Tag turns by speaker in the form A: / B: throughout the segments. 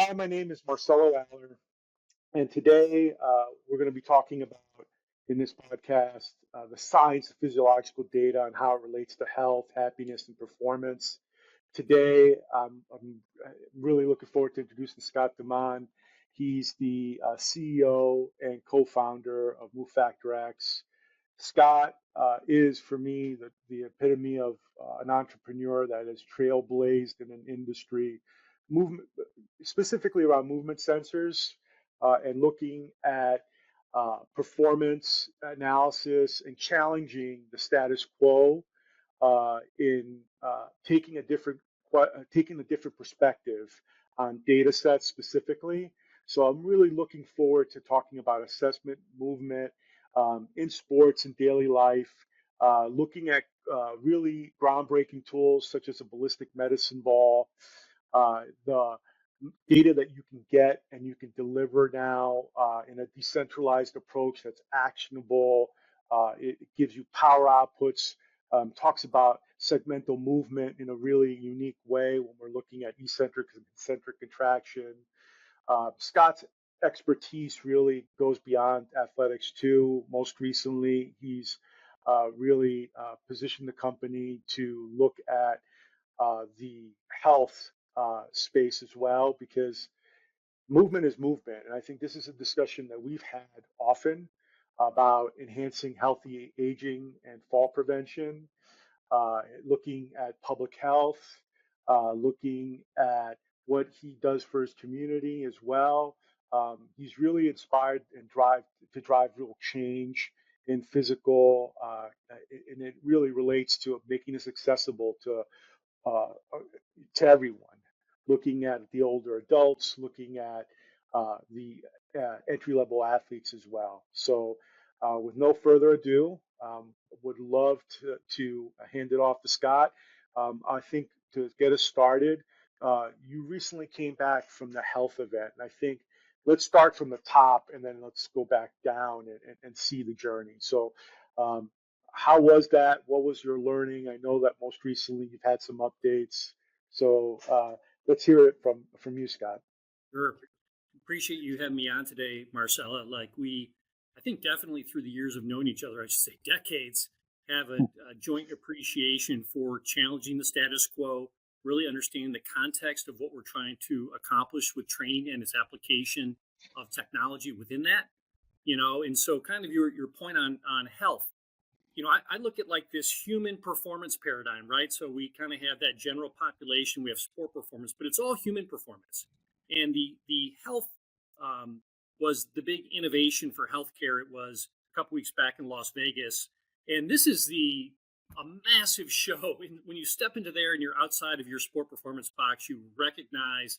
A: Hi, my name is Marcelo Aller, and today we're going to be talking about in this podcast the science of physiological data and how it relates to health, happiness, and performance. Today, I'm really looking forward to introducing Scott Damman. He's the CEO and co-founder of MoveFactorX. Scott is, for me, the epitome of an entrepreneur that has trailblazed in an industry, movement, specifically around movement sensors, and looking at performance analysis and challenging the status quo in taking a different perspective on data sets specifically. So I'm really looking forward to talking about assessment, movement in sports and daily life, looking at really groundbreaking tools such as a ballistic medicine ball, the data that you can get and you can deliver now in a decentralized approach that's actionable. It gives you power outputs, talks about segmental movement in a really unique way when we're looking at eccentric and concentric contraction. Scott's expertise really goes beyond athletics too. Most recently, he's really positioned the company to look at the health space as well, because movement is movement. And I think this is a discussion that we've had often about enhancing healthy aging and fall prevention, looking at public health, looking at what he does for his community as well. He's really inspired and drive real change in physical, and it really relates to making this accessible uh, to everyone. Looking at the older adults, looking at the entry level athletes as well. So, with no further ado, would love to hand it off to Scott. I think to get us started, you recently came back from the health event, and I think let's start from the top and then let's go back down and see the journey. So, um, how was that? What was your learning? I know that most recently you've had some updates. So let's hear it from you, Scott.
B: Sure. Appreciate you having me on today, Marcella. I think definitely through the years of knowing each other, I should say decades, have a joint appreciation for challenging the status quo, really understanding the context of what we're trying to accomplish with training and its application of technology within that. And so kind of your point on health. I look at like this human performance paradigm, right? So we kind of have that general population, we have sport performance, but it's all human performance. And the health was the big innovation for healthcare. It was a couple weeks back in Las Vegas, and this is a massive show. And when you step into there and you're outside of your sport performance box, you recognize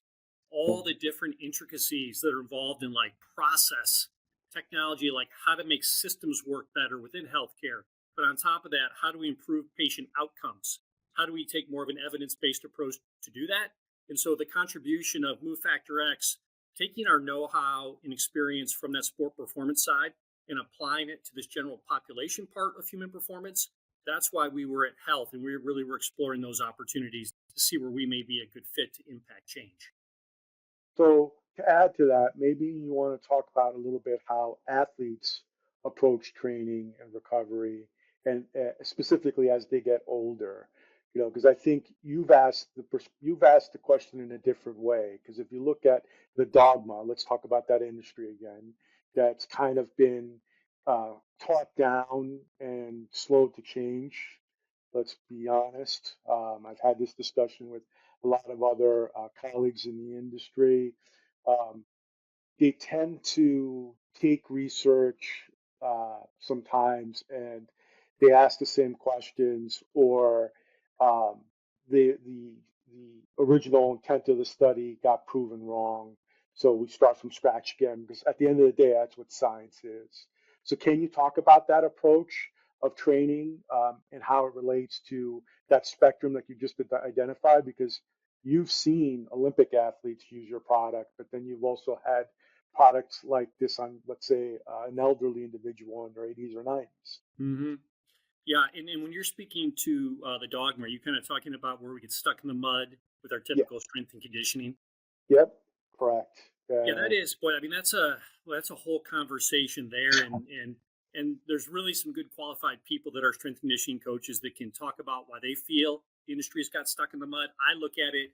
B: all the different intricacies that are involved in like process technology, like how to make systems work better within healthcare. But on top of that, how do we improve patient outcomes? How do we take more of an evidence-based approach to do that? And so the contribution of MoveFactorX, taking our know-how and experience from that sport performance side and applying it to this general population part of human performance, that's why we were at health, and we really were exploring those opportunities to see where we may be a good fit to impact change.
A: So to add to that, maybe you want to talk about a little bit how athletes approach training and recovery, and specifically as they get older. Because I think you've asked the question in a different way. Because if you look at the dogma, let's talk about that industry again. That's kind of been uh, taught down and slow to change. Let's be honest. I've had this discussion with a lot of other colleagues in the industry. Um, they tend to take research sometimes and they ask the same questions, or um, the original intent of the study got proven wrong. So we start from scratch again, because at the end of the day, that's what science is. So can you talk about that approach of training and how it relates to that spectrum that you just identified? Because you've seen Olympic athletes use your product, but then you've also had products like this on, let's say, an elderly individual in their 80s or 90s.
B: Mm-hmm. Yeah, and when you're speaking to the dogma, are you kind of talking about where we get stuck in the mud with our
A: Yeah.
B: typical strength and conditioning?
A: Yep. Correct.
B: Yeah,
A: Yeah.
B: that is, boy. I mean, that's a whole conversation there, and there's really some good qualified people that are strength and conditioning coaches that can talk about why they feel the industry's got stuck in the mud. I look at it,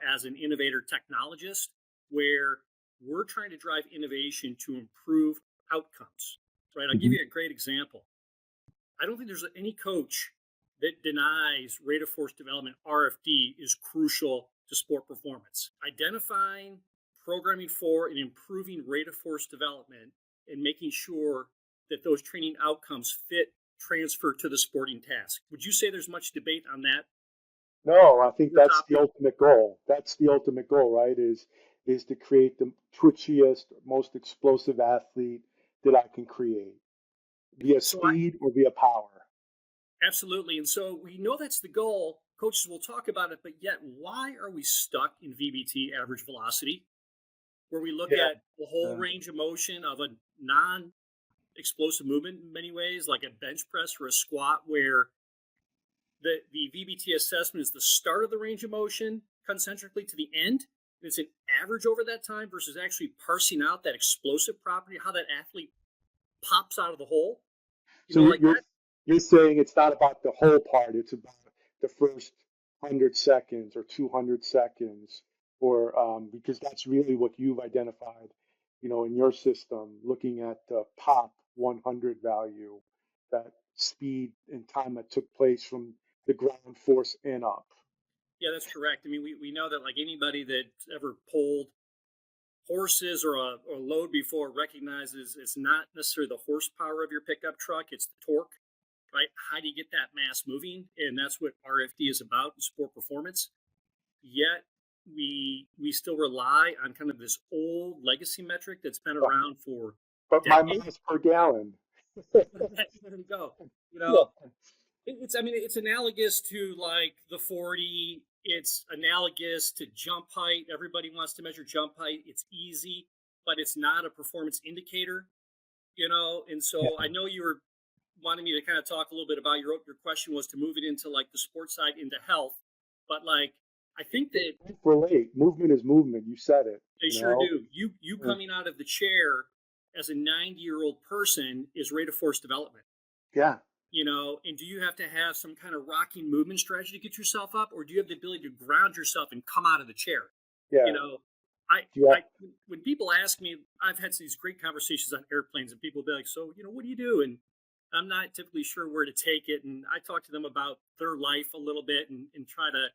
B: as an innovator technologist, where we're trying to drive innovation to improve outcomes. Right? I'll give
A: Mhm.
B: you a great example. I don't think there's any coach that denies rate of force development RFD is crucial to sport performance. Identifying, programming for, and improving rate of force development and making sure that those training outcomes fit transfer to the sporting task. Would you say there's much debate on that
A: No, I think that's the
B: topic?
A: ultimate goal. That's the ultimate goal, right? Is to create the twitchiest, most explosive athlete that I can create via
B: So I
A: speed or via power.
B: absolutely, and so we know that's the goal. Coaches will talk about it, but yet why are we stuck in VBT, average velocity, where we look
A: Yeah.
B: at the whole
A: Uh,
B: range of motion of a non explosive movement in many ways, like a bench press or a squat, where the VBT assessment is the start of the range of motion concentrically to the end. And it's an average over that time versus actually parsing out that explosive property, how that athlete pops out of the hole.
A: so
B: Like that.
A: you're saying it's not about the whole part. It's about the first 100 seconds or 200 seconds, or because that's really what you've identified, in your system, looking at the pop 100 value, that speed and time that took place from the ground force and up.
B: Yeah, that's correct. I mean, we know that like anybody that ever pulled horses or a load before recognizes it's not necessarily the horsepower of your pickup truck, it's the torque, right? How do you get that mass moving? And that's what RFD is about in sport performance. Yet we still rely on kind of this old legacy metric that's been
A: But,
B: around for
A: but my
B: decades.
A: miles per gallon.
B: There we go. You
A: Yeah.
B: know, it's, I mean, it's analogous to like the 40. It's analogous to jump height. Everybody wants to measure jump height. It's easy, but it's not a performance indicator. And so I know you were wanting me to kind of talk a little bit about your question was to move it into like the sports side into health, but like I think that
A: Relate. Movement is movement. You said it,
B: they
A: you
B: sure
A: know?
B: do. You coming out of the chair as a 90-year-old person is rate of force development.
A: Yeah.
B: And do you have to have some kind of rocking movement strategy to get yourself up, or do you have the ability to ground yourself and come out of the chair? You
A: Yeah.
B: know, I,
A: Yeah.
B: I, when people ask me, I've had these great conversations on airplanes, and people will be like, "So, what do you do?" And I'm not typically sure where to take it, and I talk to them about their life a little bit and try to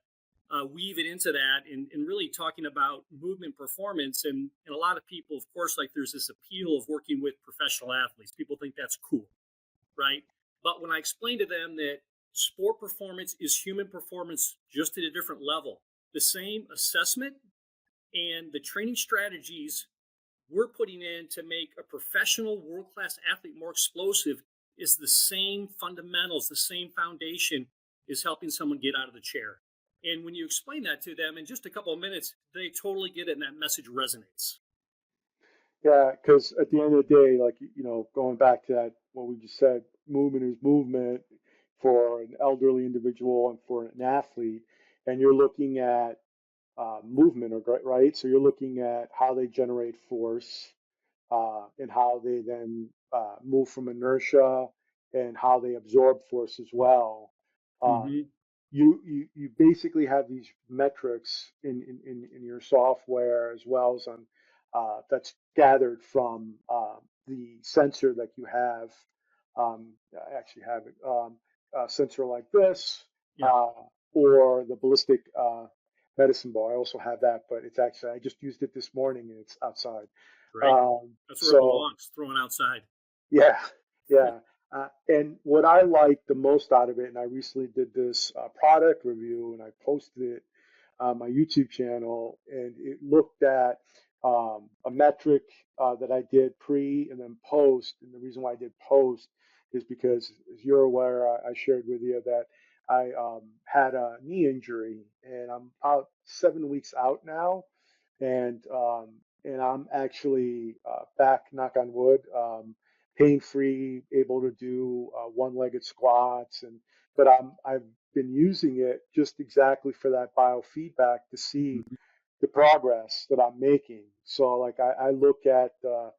B: weave it into that, and really talking about movement performance. And a lot of people, of course, like there's this appeal of working with professional athletes. People think that's cool, right? But when I explain to them that sport performance is human performance just at a different level, the same assessment and the training strategies we're putting in to make a professional world class athlete more explosive is the same fundamentals, the same foundation is helping someone get out of the chair. And when you explain that to them in just a couple of minutes, they totally get it and that message resonates.
A: Yeah. Because at the end of the day, like, going back to that, what we just said, movement is movement for an elderly individual and for an athlete. And you're looking at movement, or right? So you're looking at how they generate force, and how they then move from inertia and how they absorb force as well. Um,
B: Mm-hmm.
A: you basically have these metrics in your software as well as on that's gathered from the sensor that you have. I actually have it, a sensor like this,
B: Yeah,
A: uh, or the ballistic medicine ball. I also have that, but it's actually, I just used it this morning and it's outside.
B: great.
A: Um,
B: That's where it
A: so
B: belongs, thrown outside.
A: yeah, yeah. And what I like the most out of it, and I recently did this product review and I posted it on my YouTube channel, and it looked at a metric that I did pre and then post. And the reason why I did post is because, as you're aware, I shared with you that I had a knee injury and I'm out 7 weeks out now, and I'm actually back, knock on wood, pain free, able to do one-legged squats, and but I've been using it just exactly for that biofeedback to see
B: Mhm.
A: the progress that I'm making. So like I look at the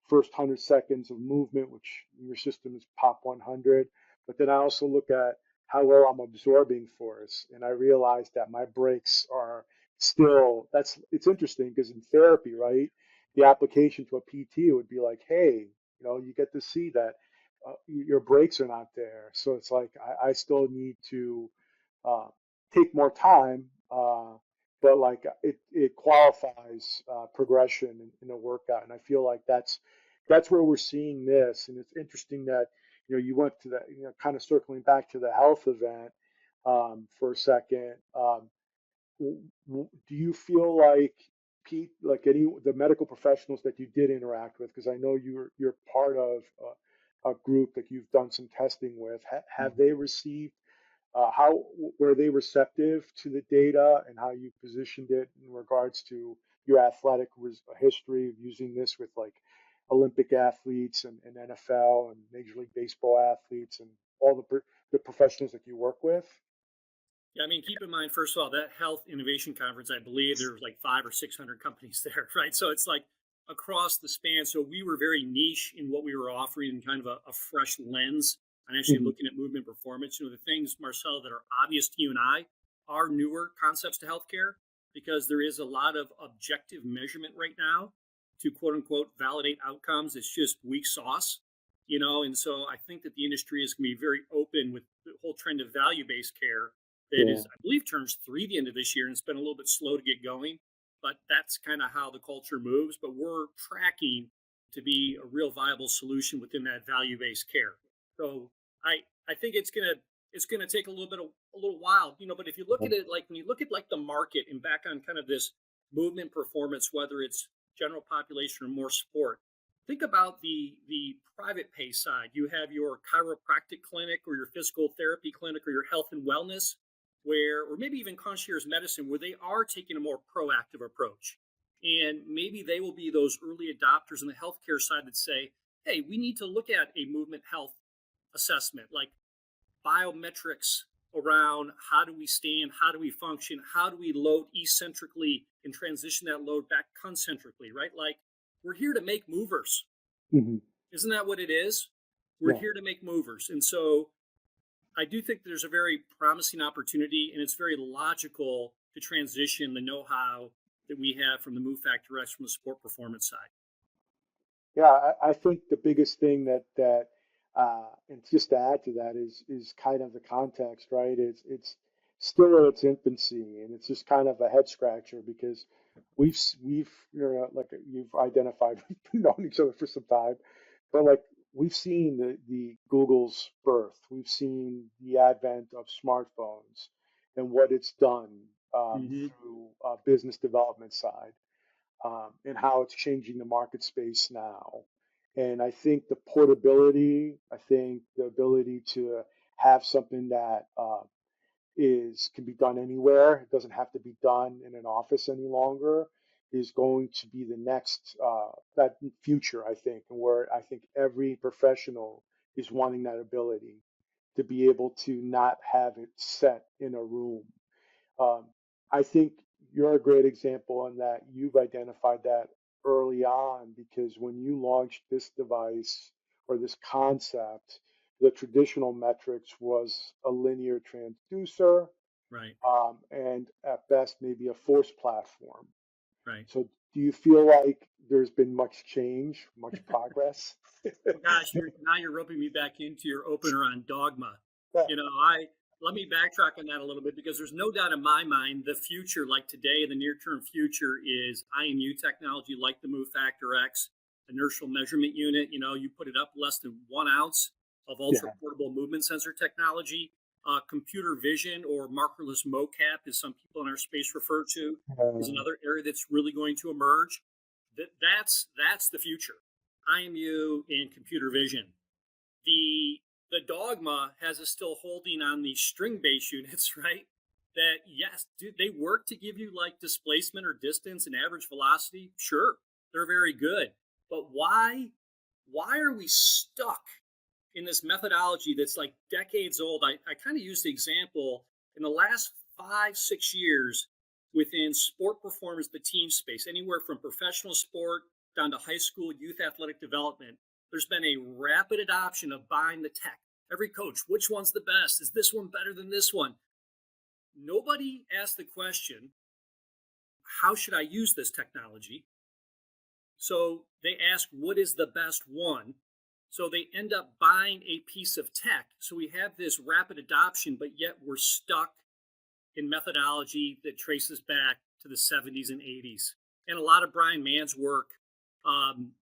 A: first 100 seconds of movement, which in your system is pop 100, but then I also look at how well I'm absorbing force, and I realize that my breaks are still. That's it's interesting because in therapy, right, the application to a PT would be like, hey, you get to see that your breaks are not there. So it's like I still need to uh, take more time, but like it qualifies progression in a workout, and I feel like that's where we're seeing this, and it's interesting that you went to that, kind of circling back to the health event for a second. Do you feel like Pete, like any the medical professionals that you did interact with, because I know you're part of a group that you've done some testing with, have they received how were they receptive to the data and how you positioned it in regards to your athletic history of using this with like Olympic athletes and NFL and Major League Baseball athletes and all the professionals that you work with?
B: Yeah, I mean, keep in mind, first of all, that health innovation conference, I believe there was like 500 or 600 companies there, right? So it's like across the span. So we were very niche in what we were offering and kind of a fresh lens on actually
A: Hmm.
B: looking at movement performance. The things, Marcelo, that are obvious to you and I are newer concepts to healthcare because there is a lot of objective measurement right now to quote unquote validate outcomes. It's just weak sauce, and so I think that the industry is going to be very open with the whole trend of value based care that
A: Yeah.
B: is, I believe, turns three the end of this year, and it's been a little bit slow to get going. But that's kind of how the culture moves. But we're tracking to be a real viable solution within that value-based care. So I think it's gonna take a little while, But if you look at it like when you look at like the market and back on kind of this movement performance, whether it's general population or more sport, think about the private pay side. You have your chiropractic clinic or your physical therapy clinic or your health and wellness where, or maybe even concierge medicine, where they are taking a more proactive approach. And maybe they will be those early adopters on the healthcare side that say, hey, we need to look at a movement health assessment, like biometrics around how do we stand, how do we function, how do we load eccentrically and transition that load back concentrically, right? Like we're here to make movers.
A: Hmm.
B: Isn't that what it is? We're
A: Yeah.
B: here to make movers. And so I do think there's a very promising opportunity, and it's very logical to transition the know-how that we have from the MoveFactorX from the sport performance side.
A: Yeah, I think the biggest thing and just to add to that is kind of the context, right? It's still in its infancy, and it's just kind of a head scratcher because we've like you've identified, we've been knowing each other for some time, but like we've seen the Google's birth, we've seen the advent of smartphones and what it's done
B: Mm-hmm.
A: through business development side and how it's changing the market space now. And I think the portability, I think the ability to have something that is can be done anywhere, it doesn't have to be done in an office any longer, is going to be the next that future, I think, and where I think every professional is wanting that ability to be able to not have it set in a room. um, I think you're a great example in that you've identified that early on because when you launched this device or this concept, the traditional metrics was a linear transducer
B: Right,
A: and at best maybe a force platform.
B: right.
A: So do you feel like there's been much change, much progress?
B: Well, gosh, you're roping me back into your opener on dogma. I let me backtrack on that a little bit because there's no doubt in my mind the future, like today, the near term future is IMU technology, like the MoveFactorX inertial measurement unit. You put it up less than 1 ounce of ultra
A: Yeah.
B: portable movement sensor technology. Computer vision or markerless mocap, as some people in our space refer to, is
A: Uh,
B: another area that's really going to emerge. That's the future. IMU and computer vision. The the dogma has us still holding on these string based units, right? That yes, dude, they work to give you like displacement or distance and average velocity. Sure, they're very good, but why are we stuck in this methodology that's like decades old? I kind of use the example in the last 5, 6 years. within sport performance, the team space, anywhere from professional sport down to high school youth athletic development, there's been a rapid adoption of buying the tech. Every coach, which one's the best? Is this one better than this one? Nobody asked the question, how should I use this technology? So they ask, what is the best one? So they end up buying a piece of tech. So we have this rapid adoption, but yet we're stuck in methodology that traces back to the 70s and 80s. And a lot of Brian Mann's work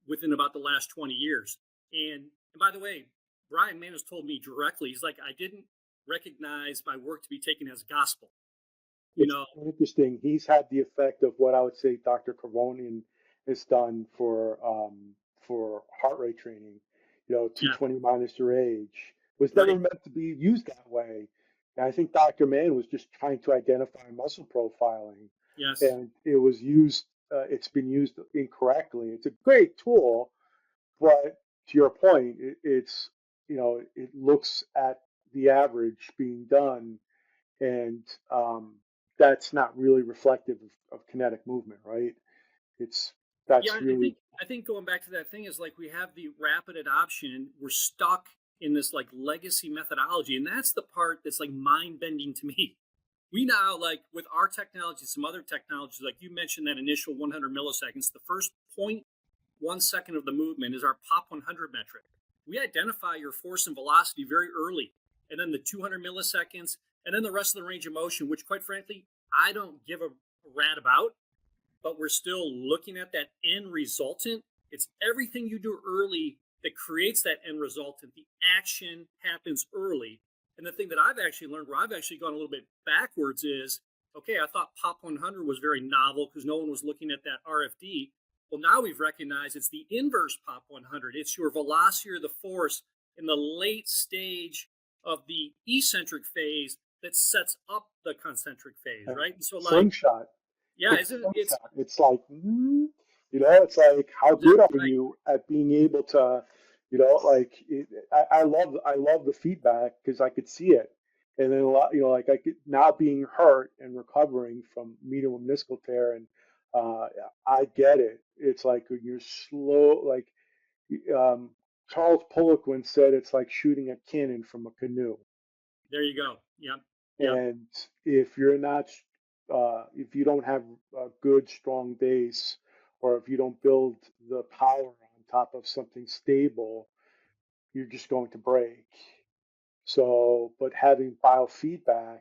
B: within about the last 20 years. And by the way, Brian Mann has told me directly, he's like, I didn't recognize my work to be taken as gospel. You
A: It's
B: know,
A: interesting. He's had the effect of what I would say Dr. Carbonian has done for heart rate training. You know,
B: yeah,
A: 220 minus your age was never
B: right.
A: meant to be used that way. And I think Dr. Mann was just trying to identify muscle profiling,
B: Yes.
A: and it was used. It's been used incorrectly. It's a great tool, but to your point, it's it looks at the average being done, and that's not really reflective of kinetic movement, right? It's
B: Yeah,
A: that's
B: I
A: really
B: think I think going back to that thing is like we have the rapid adoption. We're stuck in this like legacy methodology, and that's the part that's like mind bending to me. We now like with our technology, some other technologies, like you mentioned that initial 100 milliseconds, the first 0.1 second of the movement is our pop 100 metric. We identify your force and velocity very early, and then the 200 milliseconds, and then the rest of the range of motion, which quite frankly, I don't give a rat about, but we're still looking at that end resultant. It's everything you do early that creates that end resultant. The action happens early. And the thing that I've actually learned, where I've actually gone a little bit backwards, is okay, I thought Pop 100 was very novel because no one was looking at that RFD. Well, now we've recognized it's the inverse Pop 100. It's your velocity or the force in the late stage of the eccentric phase that sets up the concentric phase,
A: uh,
B: right? And so, like,
A: slingshot.
B: yeah,
A: It's
B: isn't it? It's
A: slingshot. It's like, it's like how good
B: exactly
A: are
B: right.
A: you at being able to, I love the feedback because I could see it, and then a lot, like I could not being hurt and recovering from medial meniscal tear, and uh, I get it. It's like when you're slow, like um, Charles Poliquin said, it's like shooting a cannon from a canoe.
B: There you go. Yep. Yep.
A: And if you're not, if you don't have a good, strong base, or if you don't build the power on top of something stable, you're just going to break. So, but having biofeedback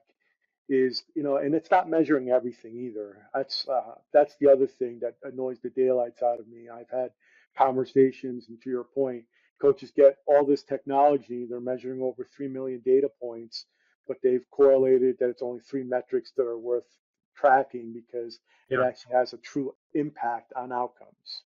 A: is, and it's not measuring everything either. That's the other thing that annoys the daylights out of me. I've had conversations, and to your point, coaches get all this technology. They're measuring over 3 million data points, but they've correlated that it's only three metrics that are worth tracking because it
B: Yeah.
A: actually has a true impact on outcomes.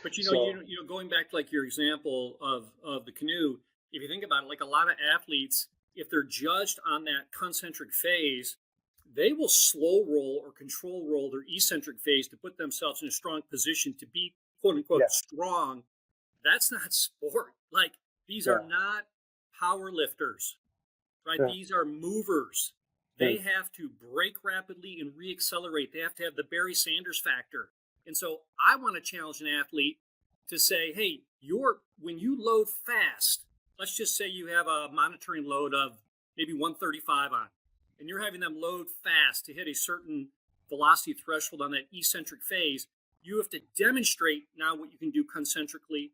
B: But
A: So,
B: going back to like your example of the canoe, if you think about it, like a lot of athletes, if they're judged on that concentric phase, they will slow roll or control roll their eccentric phase to put themselves in a strong position to be quote unquote
A: yeah,
B: strong. That's not sport. Like these are
A: yeah,
B: not power lifters, right?
A: yeah,
B: These are movers. They
A: right.
B: have to brake rapidly and reaccelerate. They have to have the Barry Sanders factor. And so I want to challenge an athlete to say, hey, when you load fast, let's just say you have a monitoring load of maybe 135 on, and you're having them load fast to hit a certain velocity threshold on that eccentric phase, you have to demonstrate now what you can do concentrically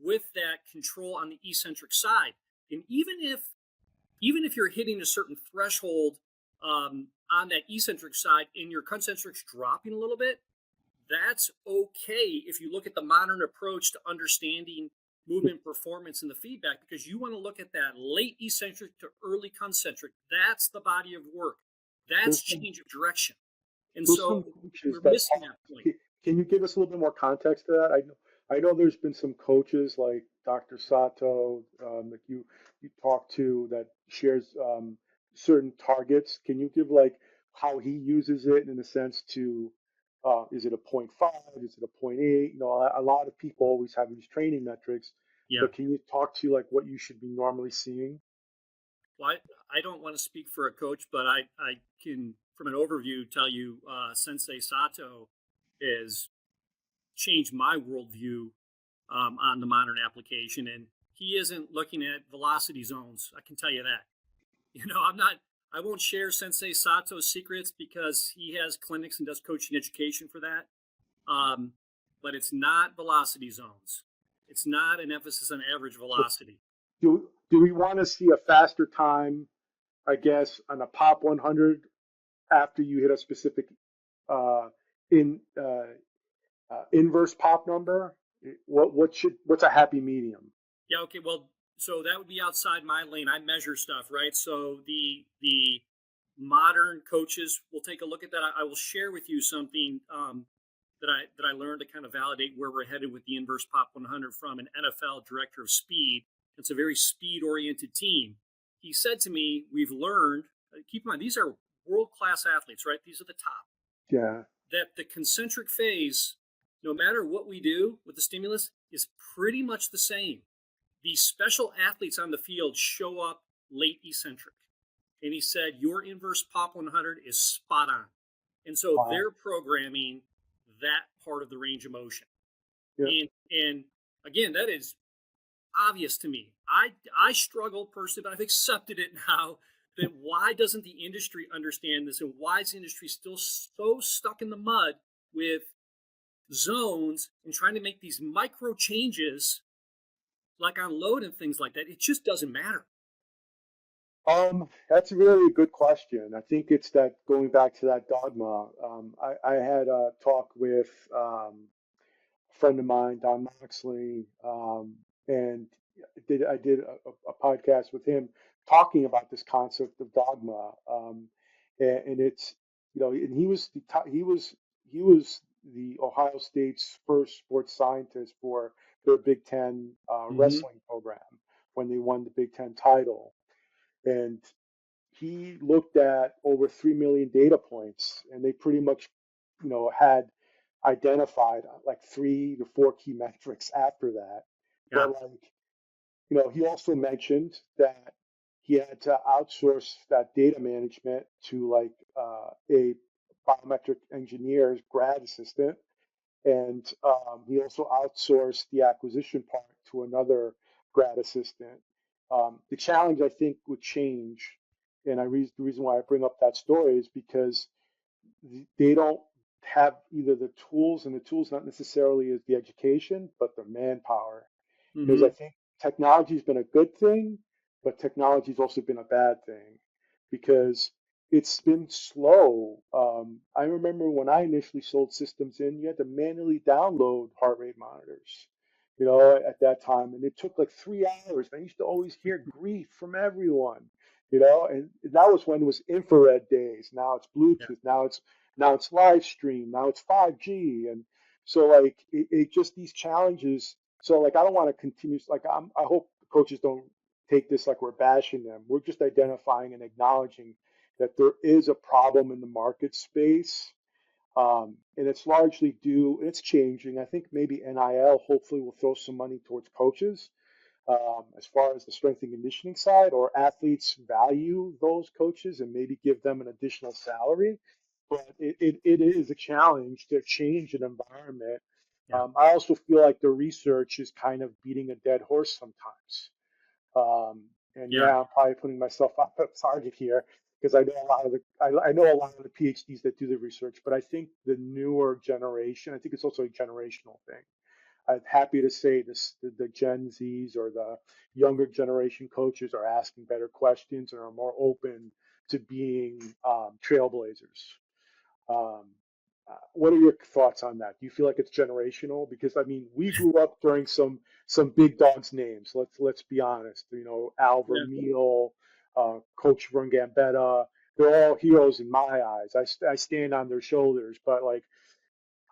B: with that control on the eccentric side. And even if you're hitting a certain threshold on that eccentric side and your concentric's dropping a little bit, that's okay if you look at the modern approach to understanding movement performance and the feedback, because you want to look at that late eccentric to early concentric. That's the body of work. That's
A: There's some
B: change of direction. And
A: There's
B: so
A: some coaches
B: we're
A: that
B: missing
A: talk.
B: that point.
A: Can you give us a little bit more context to that? I know there's been some coaches like Dr. Sato that you talk to that shares certain targets. Can you give like how he uses it in a sense to is it a point 0.5? Is it a point 0.8? A lot of people always have these training metrics,
B: Yeah.
A: but can you talk to like what you should be normally seeing?
B: Well, I don't want to speak for a coach, but I can from an overview, tell you Sensei Sato has changed my worldview on the modern application, and he isn't looking at velocity zones. I can tell you that. I'm not. I won't share Sensei Sato's secrets because he has clinics and does coaching education for that. But it's not velocity zones. It's not an emphasis on average
A: So
B: velocity.
A: do we want to see a faster time, I guess, on a pop 100 after you hit a specific uh, in inverse pop number? What's a happy medium?
B: Yeah. Okay. Well, so that would be outside my lane. I measure stuff, right? So the modern coaches will take a look at that. I will share with you something that I learned to kind of validate where we're headed with the inverse pop 100 from an NFL director of speed. It's a very speed oriented team. He said to me, "We've learned. Keep in mind, these are world class athletes, right? These are the top.
A: Yeah.
B: That the concentric phase, no matter what we do with the stimulus, is pretty much the same. The special athletes on the field show up late eccentric." And he said, "Your inverse pop 100 is spot on." And so
A: Wow.
B: they're programming that part of the range of motion.
A: Yeah.
B: And again, that is obvious to me. I struggle personally, but I've accepted it now. That why doesn't the industry understand this, and why is the industry still so stuck in the mud with zones and trying to make these micro changes like on load and things like that? It just doesn't matter.
A: That's really a good question. I think it's that going back to that dogma. I had a talk with a friend of mine, Don Moxley, and I did a podcast with him talking about this concept of dogma, and it's and he was the Ohio State's first sports scientist for their Big Ten
B: Mm-hmm.
A: wrestling program when they won the Big Ten title, and he looked at over 3 million data points, and they pretty much had identified like 3 to 4 key metrics after that.
B: Yeah.
A: But like, he also mentioned that he had to outsource that data management to like a biometric engineer's grad assistant, and he also outsourced the acquisition part to another grad assistant. The challenge I think would change, and the reason why I bring up that story is because they don't have either the tools, and the tools not necessarily is the education, but the manpower. Because I
B: Mm-hmm.
A: think technology has been a good thing, but technology has also been a bad thing because it's been slow. I remember when I initially sold systems in, you had to manually download heart rate monitors, at that time, and it took like 3 hours. I used to always hear grief from everyone, and that was when it was infrared days. Now it's
B: Yeah.
A: Bluetooth. Now it's live stream. Now it's 5G, and so like it just these challenges. So like I don't want to continue. Like I hope coaches don't take this like we're bashing them. We're just identifying and acknowledging that there is a problem in the market space, and it's largely due. It's changing. I think maybe NIL hopefully will throw some money towards coaches, as far as the strength and conditioning side, or athletes value those coaches and maybe give them an additional salary. But it is a challenge to change an environment.
B: Yeah.
A: I also feel like the research is kind of beating a dead horse sometimes. And
B: Yeah.
A: yeah, I'm probably putting myself on a target here because I know a lot of the PhDs that do the research, but I think the newer generation, I think it's also a generational thing. I'm happy to say this, the Gen Zs or the younger generation coaches are asking better questions and are more open to being trailblazers. Um, what are your thoughts on that? Do you feel like it's generational? Because I mean, we grew up during some big dogs names. Let's be honest. Al
B: Yeah.
A: Vermeil, Coach Vern Gambetta. They're all heroes in my eyes. I stand on their shoulders, but like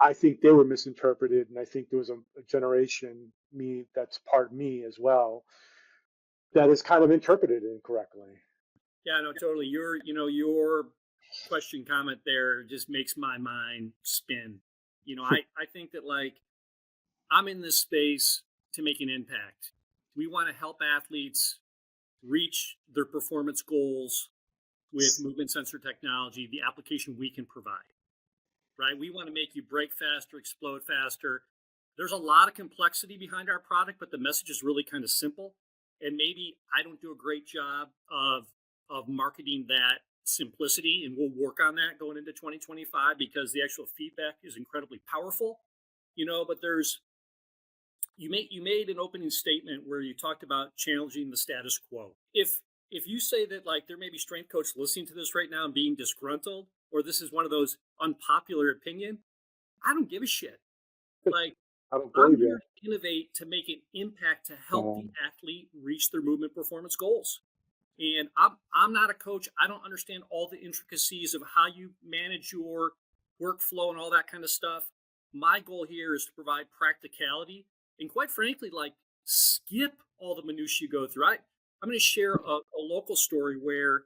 A: I think they were misinterpreted, and I think there was a generation me that's part of me as well that is kind of interpreted incorrectly.
B: Yeah, no, totally. Your question comment there just makes my mind spin. I think that like I'm in this space to make an impact. We want to help athletes reach their performance goals with movement sensor technology, the application we can provide, right? We want to make you break faster, explode faster. There's a lot of complexity behind our product, but the message is really kind of simple. And maybe I don't do a great job of marketing that simplicity, and we'll work on that going into 2025 because the actual feedback is incredibly powerful. But you made an opening statement where you talked about challenging the status quo. If you say that, like, there may be strength coach listening to this right now and being disgruntled, or this is one of those unpopular opinion, I don't give a shit. Like,
A: I don't
B: I'm
A: believe
B: here
A: you.
B: to innovate, to make an impact, to help the
A: Um,
B: athlete reach their movement performance goals. And I'm not a coach. I don't understand all the intricacies of how you manage your workflow and all that kind of stuff. My goal here is to provide practicality and, quite frankly, like, skip all the minutiae you go through. I'm going to share a local story where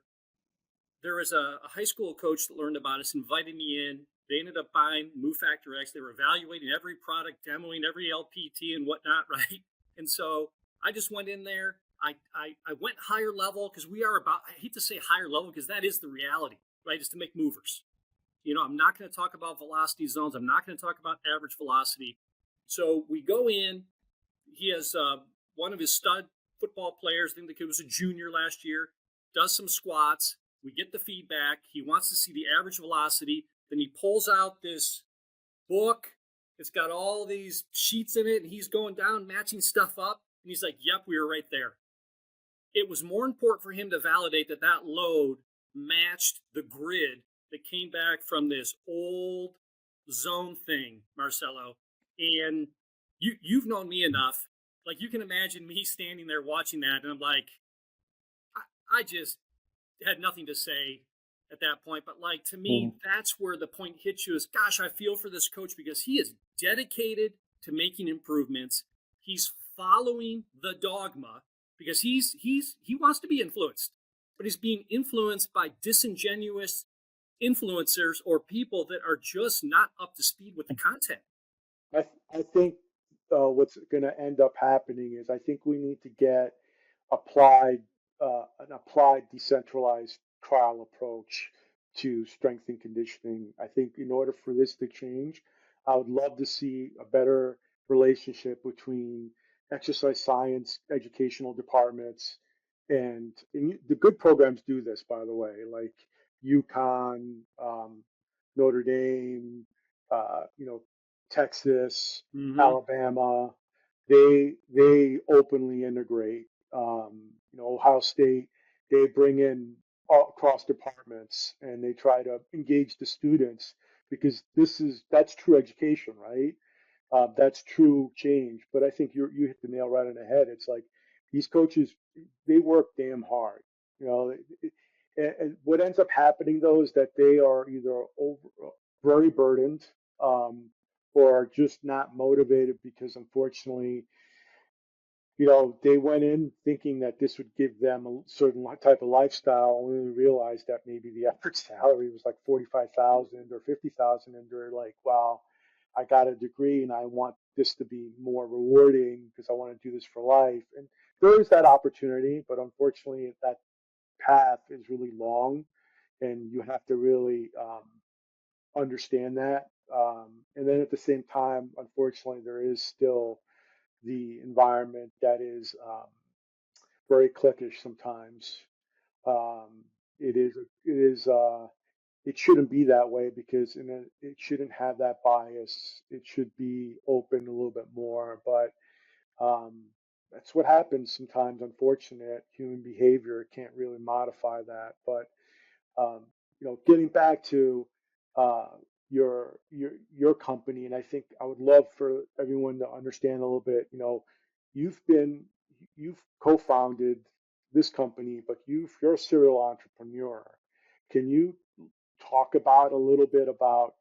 B: there was a high school coach that learned about us, invited me in. They ended up buying MoveFactorX. They were evaluating every product, demoing every LPT and whatnot, right? And so I just went in there. I went higher level because we are about, I hate to say higher level because that is the reality, right? Is to make movers. I'm not going to talk about velocity zones. I'm not going to talk about average velocity. So we go in. He has one of his stud football players, I think the kid was a junior last year, does some squats. We get the feedback. He wants to see the average velocity. Then he pulls out this book. It's got all these sheets in it, and he's going down, matching stuff up. And he's like, yep, we were right there. It was more important for him to validate that that load matched the grid that came back from this old zone thing, Marcelo. And you've known me enough. Like, you can imagine me standing there watching that, and I'm like, I just had nothing to say at that point. But, like, to me, that's where the point hits you is, gosh, I feel for this coach because he is dedicated to making improvements. He's following the dogma because he wants to be influenced, but he's being influenced by disingenuous influencers or people that are just not up to speed with the content.
A: I think what's going to end up happening is I think we need to get applied an applied decentralized trial approach to strength and conditioning. I think in order for this to change, I would love to see a better relationship between exercise science educational departments and the good programs do this, by the way, like UConn, Notre Dame, Texas,
B: Mm-hmm.
A: Alabama. They openly integrate. Ohio State, they bring in all across departments and they try to engage the students because that's true education, right? That's true change. But I think you hit the nail right on the head. It's like these coaches, they work damn hard. You know, and what ends up happening though is that they are either very burdened, um, or are just not motivated because unfortunately they went in thinking that this would give them a certain type of lifestyle, only to realize that maybe the average salary was like 45,000 or 50,000, and they're like, "Wow, I got a degree and I want this to be more rewarding because I want to do this for life." And there is that opportunity, but unfortunately, that path is really long, and you have to really understand that. And then at the same time, unfortunately, there is still the environment that is very cliquish sometimes. Um, it shouldn't be that way because it shouldn't have that bias. It should be open a little bit more, but um, that's what happens sometimes. Unfortunate human behavior can't really modify that. But um, getting back to uh, your company, and I think I would love for everyone to understand a little bit. You've been you've co-founded this company, but you're a serial entrepreneur. Can you talk about a little bit about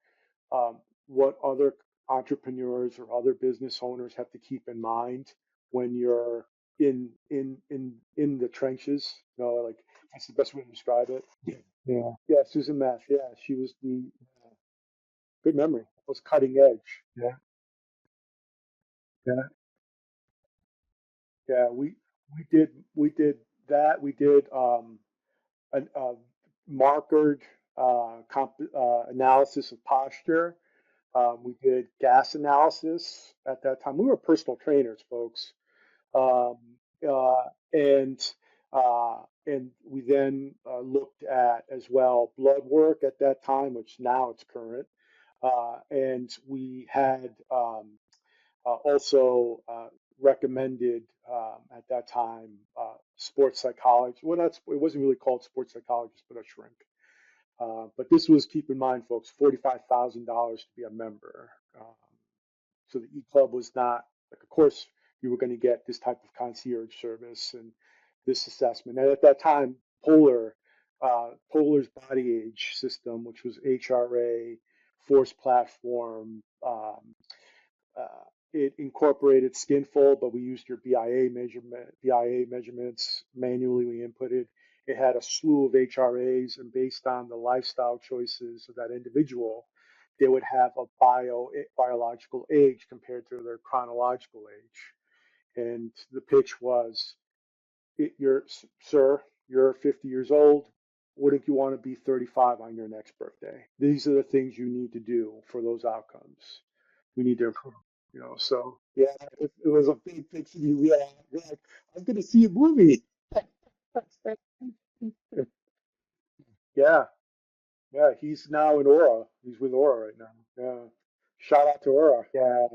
A: um, what other entrepreneurs or other business owners have to keep in mind when you're in the trenches? Like that's the best way to describe it. Yeah. Yeah, Susan Meth. Yeah, she was the good memory. It was cutting edge. Yeah. Yeah. Yeah. We did that. We did an markered analysis of posture. We did gas analysis at that time. We were personal trainers, folks. Um, uh, and and we then looked at as well blood work at that time, which now it's current. And we had also recommended at that time sports psychology. Well, not, it wasn't really called sports psychologist, but a shrink. But this was, keep in mind, folks, $45,000 to be a member. So the e-club was not like, of course, you were going to get this type of concierge service and this assessment. And at that time, Polar's body age system, which was HRA, Force Platform, it incorporated Skinfold, but we used your BIA measurements manually. We inputted. It had a slew of HRAs, and based on the lifestyle choices of that individual, they would have a biological age compared to their chronological age. And the pitch was, you're, sir, you're 50 years old. Wouldn't you want to be 35 on your next birthday? These are the things you need to do for those outcomes. We need to improve. So yeah, it was a big thing for me. We're like, I'm going to see a movie. Yeah, yeah. He's now in Aura. He's with Aura right now. Yeah. Shout out to Aura. Yeah,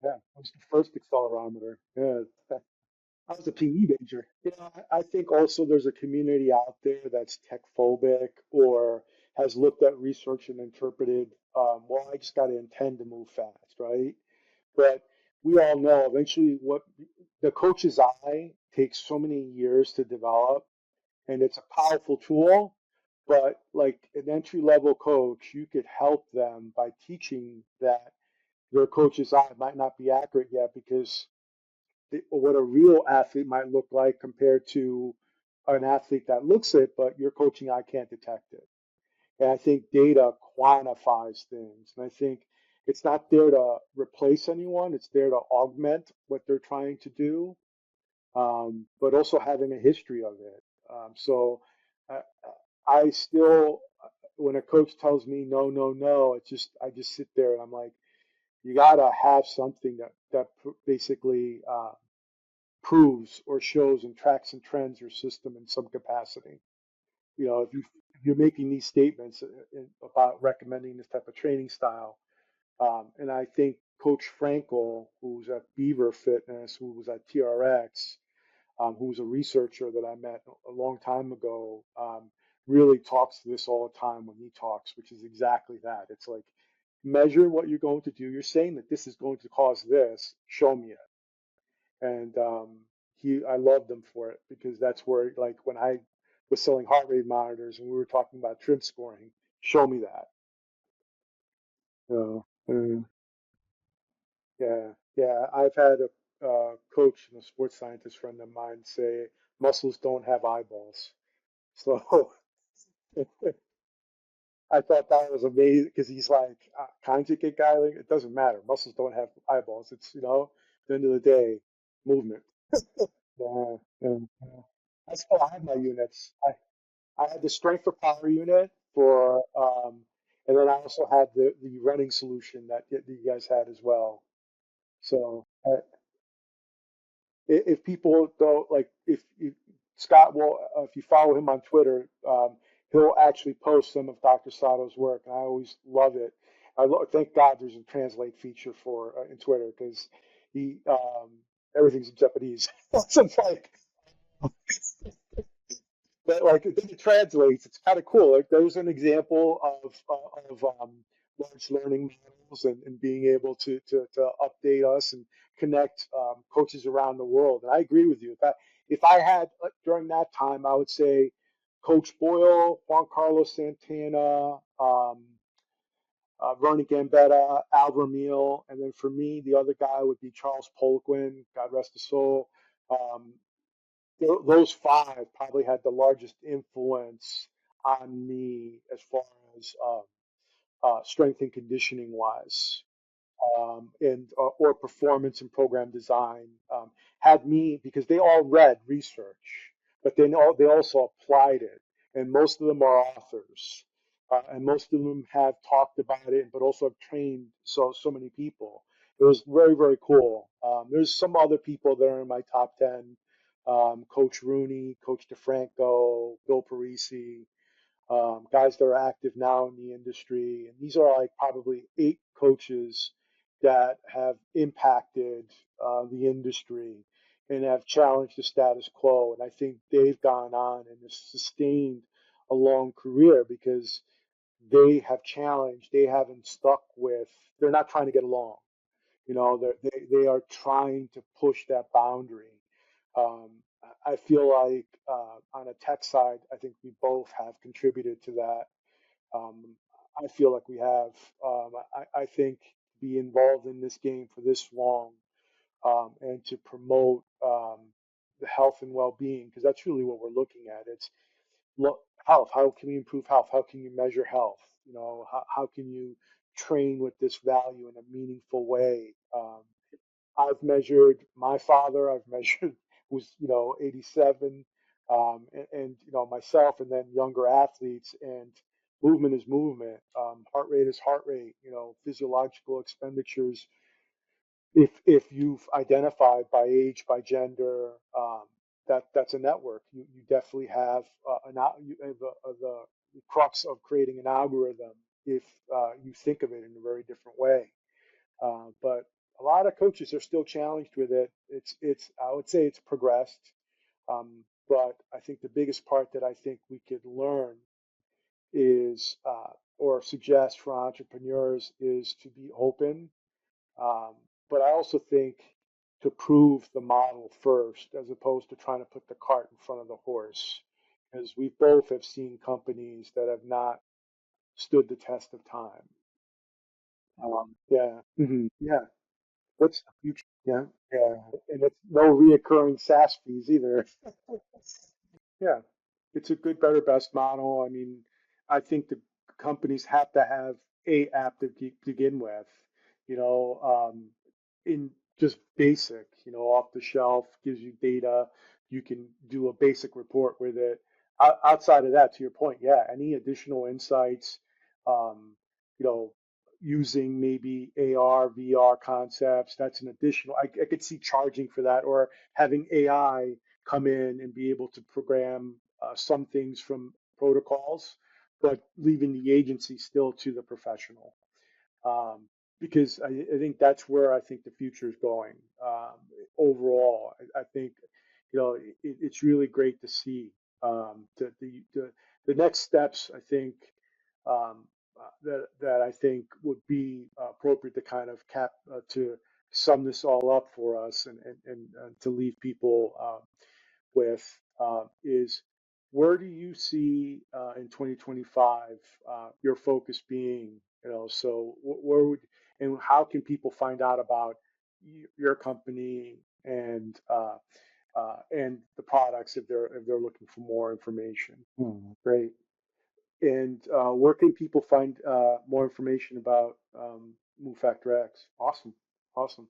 A: yeah. I was the first accelerometer. Yeah. I was a PE major. I think also there's a community out there that's tech phobic or has looked at research and interpreted, well, I just got to intend to move fast, right? But we all know eventually what the coach's eye takes so many years to develop, and it's a powerful tool. But like an entry level coach, you could help them by teaching that their coach's eye might not be accurate yet because what a real athlete might look like compared to an athlete that looks it, but your coaching eye can't detect it. And I think data quantifies things. And I think it's not there to replace anyone, it's there to augment what they're trying to do, but also having a history of it. So uh, I still, when a coach tells me no, no, no, I just sit there and I'm like, you gotta have something that basically proves or shows and tracks and trends your system in some capacity. If you're making these statements about recommending this type of training style, and I think Coach Frankel, who's at Beaver Fitness, who was at TRX, who was a researcher that I met a long time ago, really talks to this all the time when he talks, which is exactly that. It's like measure what you're going to do. You're saying that this is going to cause this. Show me it. And I loved him for it because that's where, like, when I was selling heart rate monitors and we were talking about trim scoring, show me that. Yeah, yeah. I've had a coach and a sports scientist friend of mine say muscles don't have eyeballs. So I thought that was amazing because he's like conjugate guy. Like, it doesn't matter. Muscles don't have eyeballs. It's, at the end of the day, movement. Yeah, yeah, yeah. I still have my units. I had the strength for power unit and then I also had the running solution that you guys had as well. So if people go like if Scott will if you follow him on Twitter, he'll actually post some of Dr. Sato's work. And I always love it. Thank God there's a translate feature for in Twitter because he everything's in Japanese. So it's like but like it translates. It's kind of cool. Like there's an example of large learning models and being able to update us and connect coaches around the world. And I agree with you. If I had during that time, I would say Coach Boyle, Juan Carlos Santana, Vernon Gambetta, Al Vermeil, and then for me, the other guy would be Charles Poliquin, God rest his soul. Um, those five probably had the largest influence on me as far as strength and conditioning wise, and or performance and program design. Had me because they all read research, but they also applied it. and most of them are authors, and most of them have talked about it, but also have trained so many people. It was very, very cool. There's some other people that are in my top 10. Coach Rooney, Coach DeFranco, Bill Parisi, guys that are active now in the industry. And these are like probably 8 coaches that have impacted the industry and have challenged the status quo. And I think they've gone on and have sustained a long career because they have challenged, they haven't stuck with, they're not trying to get along. They are trying to push that boundary. Um, I feel like on a tech side, I think we both have contributed to that. Um, I feel like we have. I think to be involved in this game for this long and to promote the health and well-being, because that's really what we're looking at. It's health. How can we improve health? How can you measure health? How can you train with this value in a meaningful way? I've measured my father. I've measured who's 87, and myself, and then younger athletes. And movement is movement. Heart rate is heart rate. Physiological expenditures. If you've identified by age, by gender, that's a network. You definitely have you have the crux of creating an algorithm if you think of it in a very different way. But a lot of coaches are still challenged with it. It's I would say it's progressed, but I think the biggest part that I think we could learn is or suggest for entrepreneurs is to be open. Um, but I also think to prove the model first, as opposed to trying to put the cart in front of the horse, because we both have seen companies that have not stood the test of time. Yeah, yeah. What's the future? Yeah, yeah, and it's no reoccurring SaaS fees either. Yeah, it's a good, better, best model. I mean, I think the companies have to have a app to begin with, in just basic, off the shelf, gives you data. You can do a basic report with it. Outside of that, to your point, yeah, any additional insights, um, you know, using maybe AR, VR concepts, that's an additional, I could see charging for that or having AI come in and be able to program some things from protocols, but leaving the agency still to the professional. Um, because I think that's where I think the future is going. Overall, I think it's really great to see the next steps. I think that I think would be appropriate to kind of to sum this all up for us and to leave people with is where do you see in 2025 your focus being? So where would and how can people find out about your company and the products if they're looking for more information? Great. And where can people find more information about MoveFactorX? Awesome, awesome.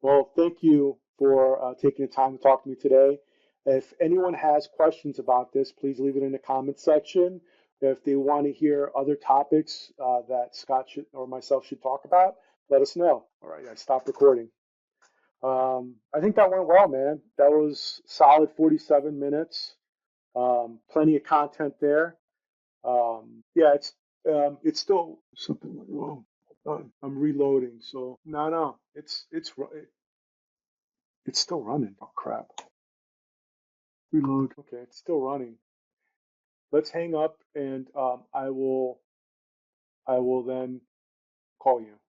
A: Well, thank you for taking the time to talk to me today. If anyone has questions about this, please leave it in the comment section. If they want to hear other topics that Scott should or myself should talk about, let us know. All right, I stopped recording. I think that went well, man. That was solid 47 minutes. Plenty of content there. Yeah, it's still something went wrong. Hold on. I'm reloading, so no, it's still running. Oh crap. Reload. Okay, it's still running. Let's hang up and I will then call you.